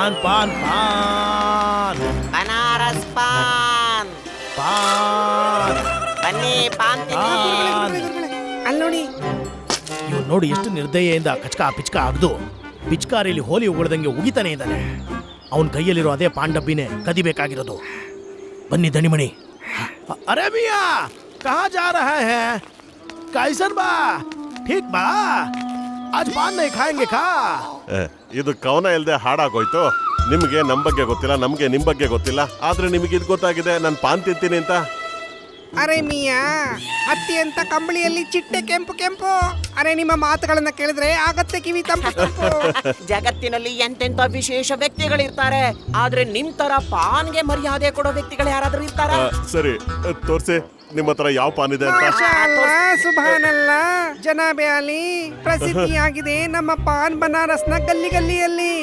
PAN PAN PAN Banaras PAN. PAN ಬನ್ನಿ PAN PAN. ಅಲ್ಲಿ ನೋಡಿ. ಇವ್ನು ನೋಡಿ ಎಷ್ಟು ನಿರ್ದಯೆಯಿಂದ ಕಚ್ಕ ಪಿಚ್ಕ ಆಗ್ದು ಪಿಚ್ಕಾರಿಲಿ ಹೋಲಿ ಉಗುಳ್ದಂಗೆ ಉಗಿತಾನೆ ಇದ್ದಾನೆ. ಅವನ ಕೈಯಲ್ಲಿರೋ ಅದೇ ಪಾನ್ ಡಬ್ಬಿನೇ ಕದಿಬೇಕಾಗಿರೋದು. ಬನ್ನಿ ದಣಿಮಣಿ. ಅರೆ ಮಿಯಾ ಕಹಾ ಜಾ ರಹಾ ಹೈ? ಕೈಸನ್ ಬಾ ಠೀಕ್ ಬಾ. ಆಜ್ ಪಾನ್ ನೈ ಖಾಯಂಗೆ ಖಾ. ಇದು ಕವನ ಇಲ್ಲದೆ ಹಾಡಾಗೋಯ್ತು. ನಿಮಗೆ ನಮ್ಮ ಬಗ್ಗೆ ಗೊತ್ತಿಲ್ಲ, ನಮಗೆ ನಿಮ್ಮ ಬಗ್ಗೆ ಗೊತ್ತಿಲ್ಲ. ಆದ್ರೆ ನಿಮಗೆ ಇದು ಗೊತ್ತಾಗಿದೆ ನಾನು ಪಾನ್ ತಿಂತೀನಿ ಅಂತ. ಅರೆ ಮಿಯಾ, ಹತ್ತಿ ಅಂತ ಕಂಬಳಿಯಲ್ಲಿ ಚಿಟ್ಟೆ ಕೆಂಪು ಕೆಂಪು. ಅರೆ ನಿಮ್ಮ ಮಾತುಗಳನ್ನ ಕೇಳಿದ್ರೆ ಆಗತ್ತೆ ಕಿವಿ ತಂಪು ತಂಪು. ಜಗತ್ತಿನಲ್ಲಿ ಎಂತೆಂತ ವಿಶೇಷ ವ್ಯಕ್ತಿಗಳಿರ್ತಾರೆ, ಆದ್ರೆ ನಿಮ್ ತರ ಪಾನ್ಗೆ ಮರ್ಯಾದೆ ಕೊಡೋ ವ್ಯಕ್ತಿಗಳು ಯಾರಾದ್ರೂ ಇರ್ತಾರ? ಸರಿ ತೋರ್ಸಿ ನಿಮ್ಮ ಹತ್ರ ಯಾವ ಪಾನ್ ಇದೆ ಅಂತ. ಮಾಷಾ ಅಲ್ಲಾ, ಸುಭಾನಲ್ಲ, ಜನಾಬೆ ಅಲಿ, ಪ್ರಸಿದ್ಧಿಯಾಗಿದೆ ನಮ್ಮ ಪಾನ್ ಬನಾರಸ್ನ ಗಲ್ಲಿ ಗಲ್ಲಿಯಲ್ಲಿ.